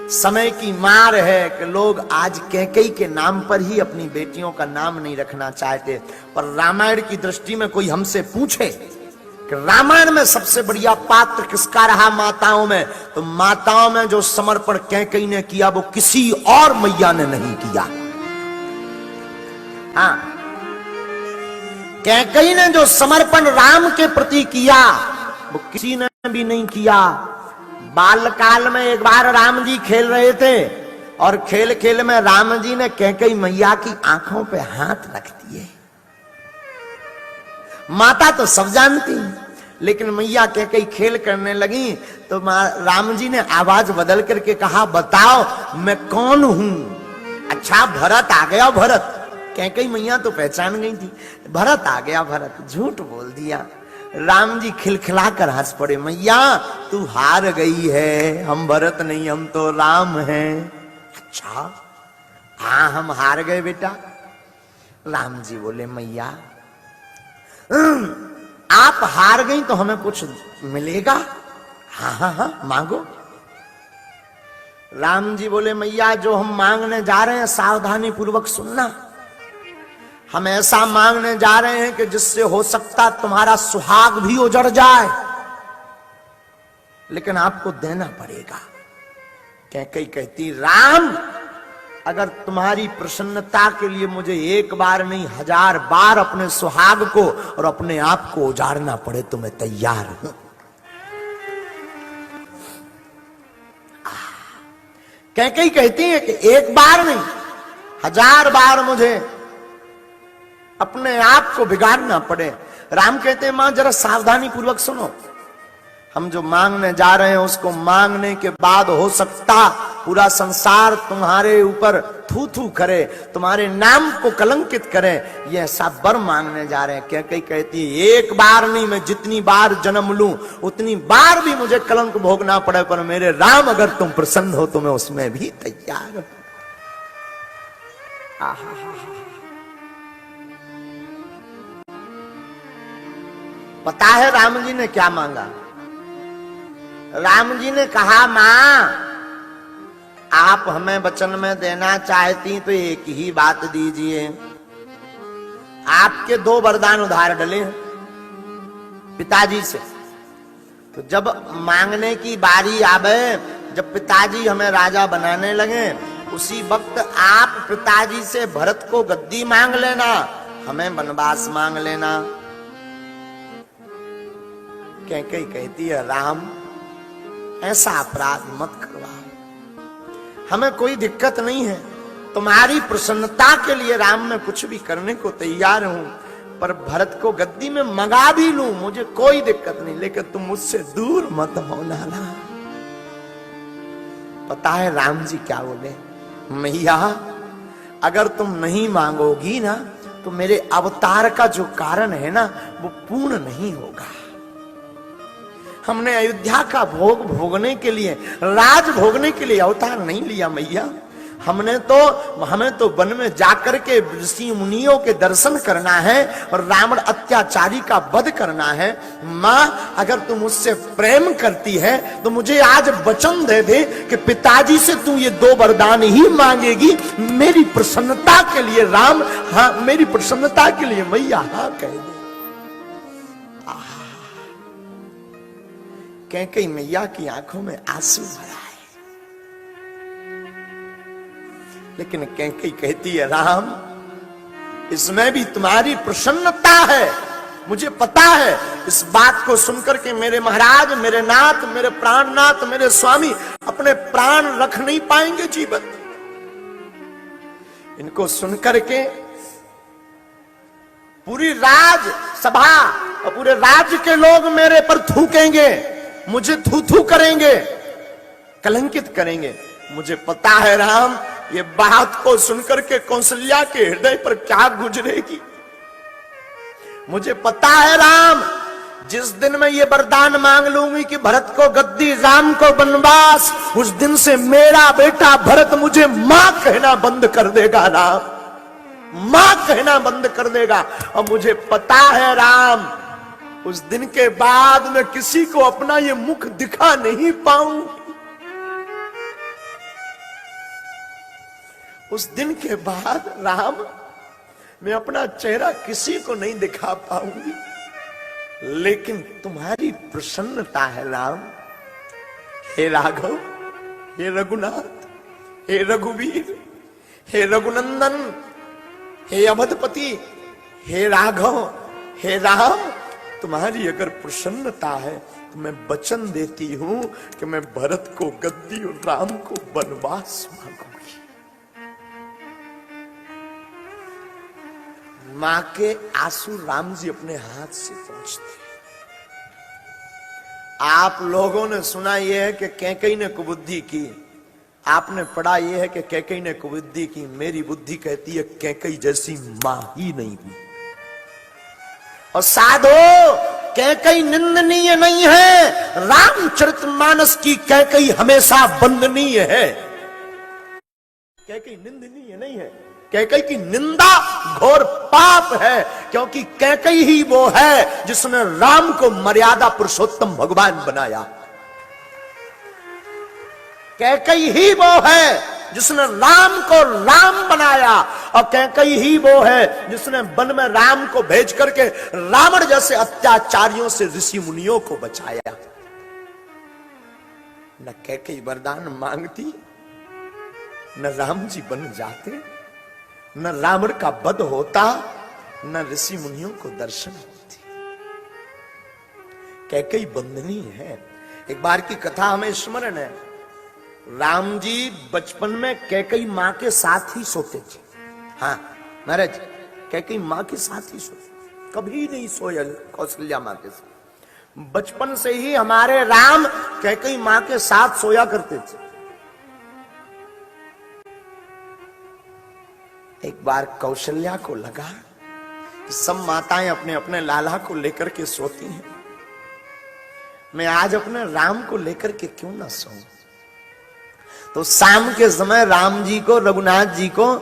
समय की मार है कि लोग आज कैकेयी के नाम पर ही अपनी बेटियों का नाम नहीं रखना चाहते। पर रामायण की दृष्टि में कोई हमसे पूछे कि रामायण में सबसे बढ़िया पात्र किसका रहा माताओं में, तो माताओं में जो समर्पण कैकेयी ने किया वो किसी और मैया ने नहीं किया। हाँ, कैकेयी ने जो समर्पण राम के प्रति किया वो किसी ने भी नहीं किया। बालकाल में एक बार राम जी खेल रहे थे और खेल खेल में राम जी ने कैकेयी मैया की आंखों पे हाथ रख दिए। माता तो सब जानती, लेकिन मैया कैकेयी खेल करने लगी तो राम जी ने आवाज बदल करके कहा, बताओ मैं कौन हूं। अच्छा भरत आ गया। भरत, कैकेयी मैया तो पहचान गई थी, भरत आ गया। भरत झूठ बोल दिया। राम जी खिलखिला कर हंस पड़े, मैया तू हार गई है, हम भरत नहीं हम तो राम हैं। अच्छा हाँ हम हार गए बेटा। राम जी बोले, मैया आप हार गई तो हमें कुछ मिलेगा? हाँ हाँ हाँ मांगो। राम जी बोले, मैया जो हम मांगने जा रहे हैं सावधानी पूर्वक सुनना। हम ऐसा मांगने जा रहे हैं कि जिससे हो सकता तुम्हारा सुहाग भी उजड़ जाए, लेकिन आपको देना पड़ेगा। कैकेयी कहती, राम अगर तुम्हारी प्रसन्नता के लिए मुझे एक बार नहीं 1000 बार अपने सुहाग को और अपने आप को उजाड़ना पड़े तो मैं तैयार हूं। कैकेयी कहती है कि एक बार नहीं 1000 बार मुझे अपने आप को बिगाड़ना पड़े। राम कहते हैं, मां जरा सावधानी पूर्वक सुनो, हम जो मांगने जा रहे हैं उसको मांगने के बाद हो सकता पूरा संसार तुम्हारे ऊपर थू थू करे, तुम्हारे नाम को कलंकित करे, ये ऐसा वर मांगने जा रहे हैं। कैकेयी कहती है, एक बार नहीं मैं जितनी बार जन्म लूं उतनी बार भी मुझे कलंक भोगना पड़े, पर मेरे राम अगर तुम प्रसन्न हो तो मैं उसमें भी तैयार हूं। पता है राम जी ने क्या मांगा? राम जी ने कहा, मां आप हमें वचन में देना चाहती तो एक ही बात दीजिए। आपके 2 वरदान उधार डले पिताजी से, तो जब मांगने की बारी आवे, जब पिताजी हमें राजा बनाने लगे, उसी वक्त आप पिताजी से भरत को गद्दी मांग लेना, हमें वनवास मांग लेना। कैकेयी कहती है, राम ऐसा अपराध मत करवाओ, हमें कोई दिक्कत नहीं है, तुम्हारी प्रसन्नता के लिए राम मैं कुछ भी करने को तैयार हूं, पर भरत को गद्दी में मंगा भी लूं मुझे कोई दिक्कत नहीं, लेकिन तुम मुझसे दूर मत होना ना। पता है राम जी क्या बोले? मैया अगर तुम नहीं मांगोगी ना तो मेरे अवतार का जो कारण है ना वो पूर्ण नहीं होगा। हमने अयोध्या का भोग भोगने के लिए, राज भोगने के लिए अवतार नहीं लिया मैया। हमें तो वन में जाकर के ऋषि मुनियों के दर्शन करना है और रावण अत्याचारी का वध करना है। मां अगर तू मुझसे प्रेम करती है तो मुझे आज वचन दे दे कि पिताजी से तू ये 2 वरदान ही मांगेगी। मेरी प्रसन्नता के लिए राम हाँ, मेरी प्रसन्नता के लिए मैया हाँ कह दे। कैकेयी मैया की आंखों में आंसू भरा है, लेकिन कैकेयी कहती है, राम इसमें भी तुम्हारी प्रसन्नता है, मुझे पता है। इस बात को सुनकर के मेरे महाराज, मेरे नाथ, मेरे प्राणनाथ, मेरे स्वामी अपने प्राण रख नहीं पाएंगे जीवन। इनको सुनकर के पूरी राज सभा और पूरे राज्य के लोग मेरे पर थूकेंगे, मुझे थू थू करेंगे, कलंकित करेंगे। मुझे पता है राम ये बात को सुनकर के कौशल्या के हृदय पर क्या गुजरेगी। मुझे पता है राम जिस दिन मैं ये वरदान मांग लूंगी कि भरत को गद्दी, राम को वनवास, उस दिन से मेरा बेटा भरत मुझे मां कहना बंद कर देगा। राम मां कहना बंद कर देगा। और मुझे पता है राम उस दिन के बाद मैं किसी को अपना ये मुख दिखा नहीं पाऊंगी। उस दिन के बाद राम, मैं अपना चेहरा किसी को नहीं दिखा पाऊंगी, लेकिन तुम्हारी प्रसन्नता है राम। हे राघव, हे रघुनाथ, हे रघुवीर, हे रघुनंदन, हे अवधपति, हे राघव, हे राम, तुम्हारी अगर प्रसन्नता है तो मैं वचन देती हूं कि मैं भरत को गद्दी और राम को वनवास मांगूंगी। मां के आंसू राम जी अपने हाथ से पहुंचते। आप लोगों ने सुना यह है कि कैकेयी ने कुबुद्धि की, आपने पढ़ा यह है कि कैकेयी ने कुबुद्धि की। मेरी बुद्धि कहती है कैकेयी जैसी मां ही नहीं हुई। और साधो, कैकेयी निंदनीय नहीं है, रामचरितमानस की कैकेयी हमेशा वंदनीय है। कैकेयी निंदनीय नहीं है, कैकेयी की निंदा घोर पाप है, क्योंकि कैकेयी ही वो है जिसने राम को मर्यादा पुरुषोत्तम भगवान बनाया। कैकेयी ही वो है जिसने राम को राम बनाया, और कैकेयी ही वो है जिसने वन में राम को भेज करके रावण जैसे अत्याचारियों से ऋषि मुनियों को बचाया। न कैकेयी वरदान मांगती, न राम जी बन जाते, न रावण का वध होता, न ऋषि मुनियों को दर्शन होती। कैकेयी बंधनी है। एक बार की कथा हमें स्मरण है। राम जी बचपन में कैकेयी मां के साथ ही सोते थे। हाँ महाराज, कैकेयी मां के साथ ही सोते, कभी नहीं सोए कौशल्या मां के साथ। बचपन से ही हमारे राम कैकेयी मां के साथ सोया करते थे। एक बार कौशल्या को लगा कि सब माताएं अपने अपने लाला को लेकर के सोती हैं, मैं आज अपने राम को लेकर के क्यों ना सोऊं। तो शाम के समय राम जी को, रघुनाथ जी को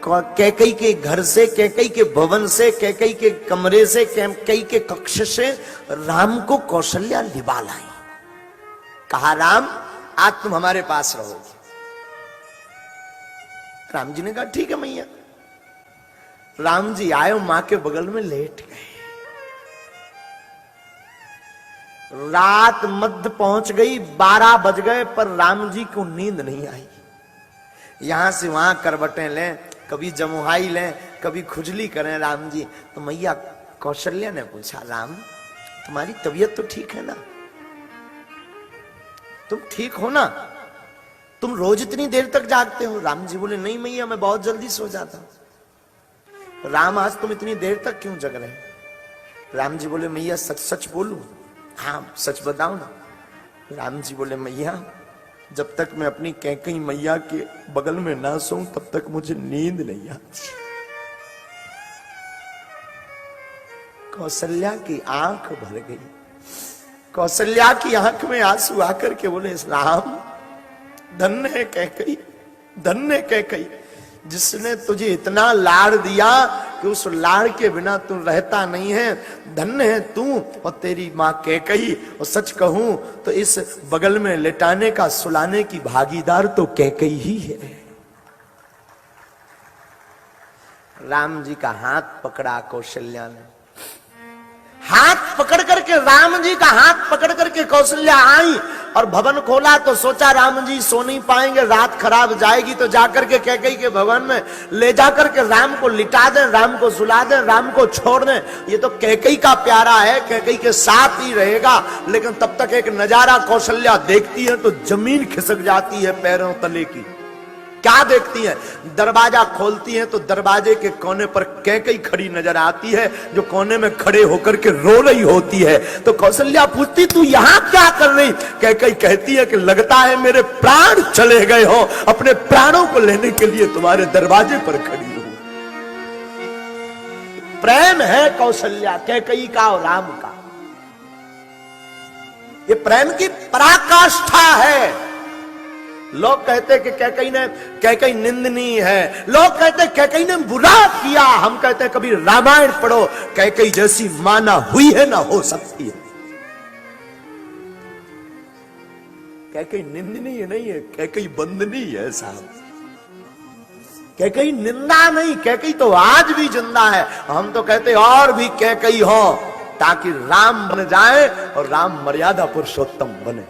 कैकेयी के घर से, कैकेयी के भवन से, कैकेयी के कमरे से, कैकेयी के कक्ष से राम को कौशल्या लिवा लाई। कहा राम आज तुम हमारे पास रहोगे। राम जी ने कहा ठीक है मैया। राम जी आए, मां के बगल में लेट गए। रात मध्य पहुंच गई, 12 बज गए, पर राम जी को नींद नहीं आई। यहां से वहां करवटें लें, कभी जमुहाई लें, कभी खुजली करें राम जी। तो मैया कौशल्या ने पूछा राम तुम्हारी तबीयत तो ठीक है ना, तुम ठीक हो ना, तुम रोज इतनी देर तक जागते हो। राम जी बोले नहीं मैया मैं बहुत जल्दी सो जाता हूं। राम आज तुम इतनी देर तक क्यों जग रहे? राम जी बोले मैया सच सच बोलूं? हाँ सच बताओ ना। राम जी बोले मैया जब तक मैं अपनी कैकेयी मैया के बगल में ना सोऊं तब तक मुझे नींद नहीं आती। कौशल्या की आंख भर गई। कौशल्या की आंख में आंसू आकर के बोले राम धन्य है कैकेयी, धन्य है कैकेयी, जिसने तुझे इतना लाड़ दिया कि उस लाड़ के बिना तू रहता नहीं है। धन्य है तू और तेरी मां कैकेयी। और सच कहूं तो इस बगल में लेटाने का, सुलाने की भागीदार तो कैकेयी ही है। राम जी का हाथ पकड़ा कौशल्या ने। हाथ पकड़ करके, राम जी का हाथ पकड़ करके कौशल्या आई और भवन खोला। तो सोचा राम जी सो नहीं पाएंगे, रात खराब जाएगी, तो जाकर के कैकेयी के भवन में ले जाकर के राम को लिटा दें, राम को सुला दें, राम को छोड़ दें। ये तो कैकेयी का प्यारा है, कैकेयी के साथ ही रहेगा। लेकिन तब तक एक नजारा कौशल्या देखती है तो जमीन खिसक जाती है पैरों तले की। क्या देखती है? दरवाजा खोलती है तो दरवाजे के कोने पर कैकेयी खड़ी नजर आती है, जो कोने में खड़े होकर के रो रही होती है। तो कौशल्या पूछती तू यहां क्या कर रही? कैकेयी कहती है कि लगता है मेरे प्राण चले गए हो, अपने प्राणों को लेने के लिए तुम्हारे दरवाजे पर खड़ी हूं। प्रेम है कौशल्या कैकेयी का और राम का। ये प्रेम की पराकाष्ठा है। लोग कहते कि कैकेयी निंदनीय है, लोग कहते कैकेयी ने बुरा किया। हम कहते कभी रामायण पढ़ो, कैकेयी जैसी मां ना हुई है ना हो सकती है। कैकेयी निंदनीय नहीं है, कैकेयी बंदनीय है साहब। कैकई निंदा नहीं, कैकई तो आज भी जिंदा है। हम तो कहते और भी कैकई हो ताकि राम बन जाए और राम मर्यादा पुरुषोत्तम बने।